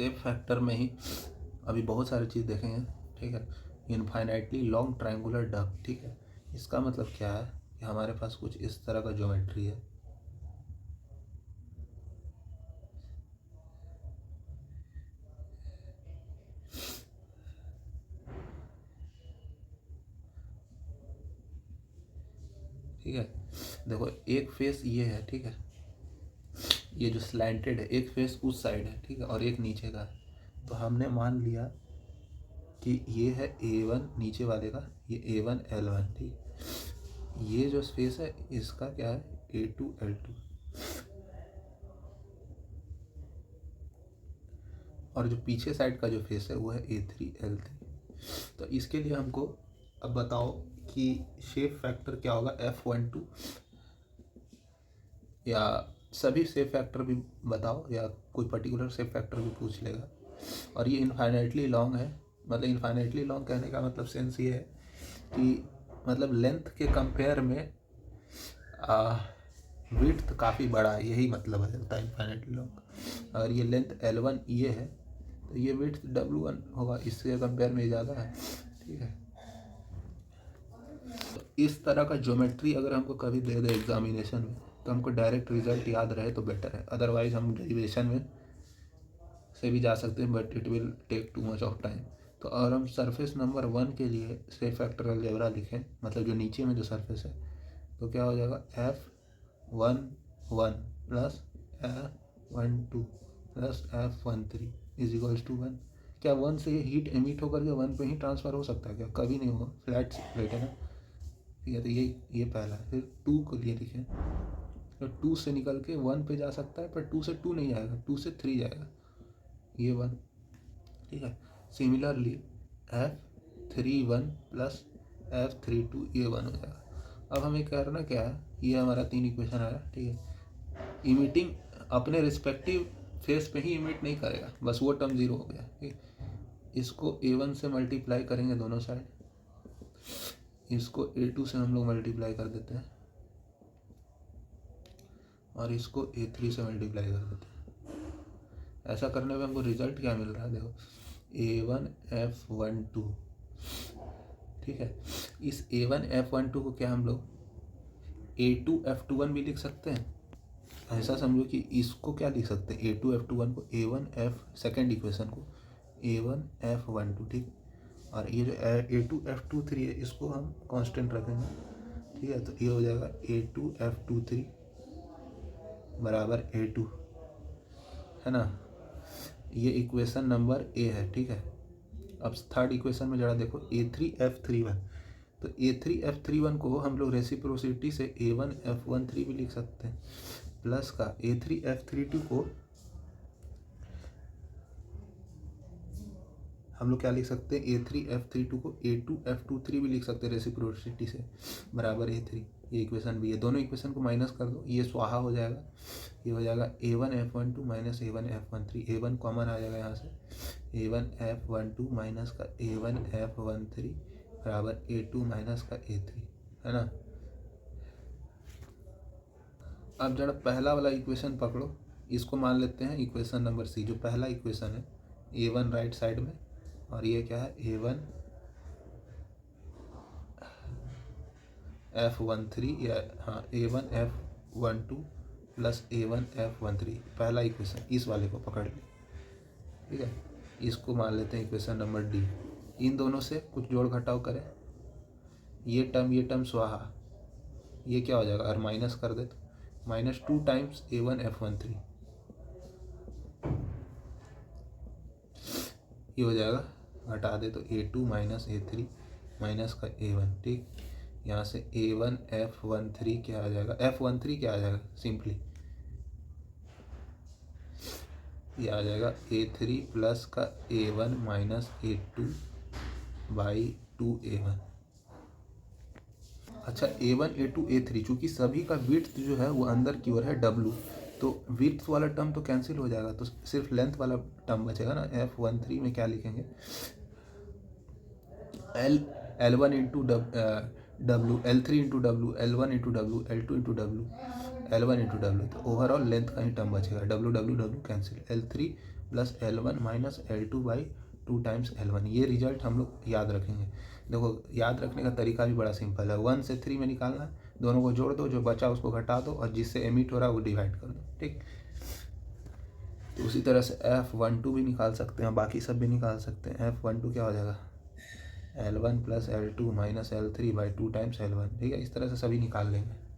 Shape factor में ही अभी बहुत सारी चीज़ देखेंगे, ठीक है। इनफाइनाइटली लॉन्ग ट्रायंगुलर डक, ठीक है। इसका मतलब क्या है कि हमारे पास कुछ इस तरह का ज्योमेट्री है, ठीक है। देखो एक फेस ये है, ठीक है, ये जो स्लैंटेड है, एक फेस उस साइड है, ठीक है, और एक नीचे का है। तो हमने मान लिया कि ये है A1 नीचे वाले का, ये A1 L1, ठीक। ये जो स्पेस है इसका क्या है A2 L2, और जो पीछे साइड का जो फेस है वो है A3 L3। तो इसके लिए हमको अब बताओ कि शेप फैक्टर क्या होगा F12, या सभी शेप फैक्टर भी बताओ, या कोई पर्टिकुलर शेप फैक्टर भी पूछ लेगा। और ये इनफाइनाइटली लॉन्ग है, मतलब इनफाइनाइटली लॉन्ग कहने का मतलब सेंस ये है कि मतलब लेंथ के कंपेयर में विड्थ काफ़ी बड़ा है, यही मतलब है होता है इनफाइनाइटली लॉन्ग। अगर ये लेंथ L1 ये है तो ये विड्थ W1 होगा, इससे कंपेयर में ज़्यादा है, ठीक है। तो इस तरह का ज्योमेट्री अगर हमको कभी दे दे एग्जामिनेशन में तो हमको डायरेक्ट रिजल्ट याद रहे तो बेटर है, अदरवाइज हम डेरिवेशन में से भी जा सकते हैं, but it will take too much of time. तो और हम सरफेस नंबर 1 के लिए शेप फैक्टर अलजेब्रा लिखें, मतलब जो नीचे में जो सरफेस है, तो क्या हो जाएगा F11 plus F12 plus F13 is equals to 1। क्या 1 से ये हीट एमिट होकर के 1 पे ही ट्रांसफ़र हो सकता है? क्या कभी नहीं होगा, फ्लैट प्लेट है ना, ठीक है। तो ये पहला है। फिर 2 को लिए लिखें, तो 2 से निकल के 1 पे जा सकता है, पर 2 से 2 नहीं जाएगा, 2 से 3 जाएगा, ये 1, ठीक है। सिमिलरली F31 प्लस F32 ये 1 हो जाएगा। अब हमें करना क्या है, ये हमारा 3 इक्वेशन आया, ठीक है। इमिटिंग अपने रिस्पेक्टिव फेस पे ही इमिट नहीं करेगा, बस वो टर्म 0 हो गया, ठीक है। इसको A1 से मल्टीप्लाई करेंगे दोनों साइड, इसको A2 से हम लोग मल्टीप्लाई कर देते हैं, और इसको A3 से मल्टीप्लाई कर देते हैं। ऐसा करने में हमको रिजल्ट क्या मिल रहा है, देखो A1 F12, ठीक है। इस A1 F12 को क्या हम लोग A2 F21 भी लिख सकते हैं। ऐसा समझो कि इसको क्या लिख सकते हैं, A2 F21 को A1 F सेकेंड इक्वेशन को A1 F12, ठीक। और ये जो A2 F23 है इसको हम कांस्टेंट रखेंगे, ठीक है। तो ये हो जाएगा A2 F23 बराबर A2, है ना। ये इक्वेशन नंबर A है, ठीक है। अब थर्ड इक्वेशन में जरा देखो A3 F31, तो A3 F31 को हम लोग रेसिप्रोसिटी से A1 F13 भी लिख सकते हैं, प्लस का A3 F32 को हम लोग क्या लिख सकते हैं, A3 F32 को A2 F23 भी लिख सकते हैं रेसिप्रोसिटी से, बराबर A3। ये इक्वेशन भी है, दोनों इक्वेशन को माइनस कर दो, ये स्वाहा हो जाएगा। ये हो जाएगा A1 F12 minus A1 F13, A1 common आ जाएगा यहाँ से, A1 F12 माइनस का A1 F13 बराबर A2 माइनस का A3, है ना। अब जरा पहला वाला इक्वेशन पकड़ो, इसको मान लेते हैं इक्वेशन नंबर C। जो पहला इक्वेशन है A1 राइट साइड में, और ये क्या है A1 F13, या हाँ A1 F12 plus A1 F13, पहला इक्वेशन, इस वाले को पकड़ ले, ठीक है। इसको मान लेते हैं इक्वेशन नंबर D। इन दोनों से कुछ जोड़ घटाव करें, ये टर्म स्वाहा, ये क्या हो जाएगा, और माइनस कर दे तो -2 टाइम्स A1 F13, ये हो जाएगा, घटा दे तो A2 माइनस A3 माइनस का A1, ठीक। यहाँ से A1 F13 क्या आ जाएगा, F13 क्या आ जाएगा, सिंपली ये आ जाएगा A3 प्लस का A1 minus A2 by 2A1। अच्छा A1 A2 A3, चूँकि सभी का विड्थ जो है वो अंदर की ओर है W, तो विड्थ वाला टर्म तो कैंसिल हो जाएगा, तो सिर्फ लेंथ वाला टर्म बचेगा ना। F13 में क्या लिखेंगे, L1 into W, L3 into W, L1 into W, L2 into W, L1 into W, तो ओवरऑल लेंथ का ही टर्म बचेगा, W W W cancel, L3 plus L1 minus L2 by 2 times L1। ये result हम लोग याद रखेंगे। देखो याद रखने का तरीका भी बड़ा सिंपल है, 1 से 3 में निकालना है, दोनों को जोड़ दो, जो बचा उसको घटा दो और जिससे एमिट हो रहा है वो डिवाइड कर दो। ठीक, तो उसी तरह से F12 भी निकाल सकते हैं, बाकी सब भी निकाल सकते हैं। F12 क्या हो जाएगा, L1 plus L2 minus L3 by 2 times L1। ठीक है, इस तरह से सभी निकाल लेंगे।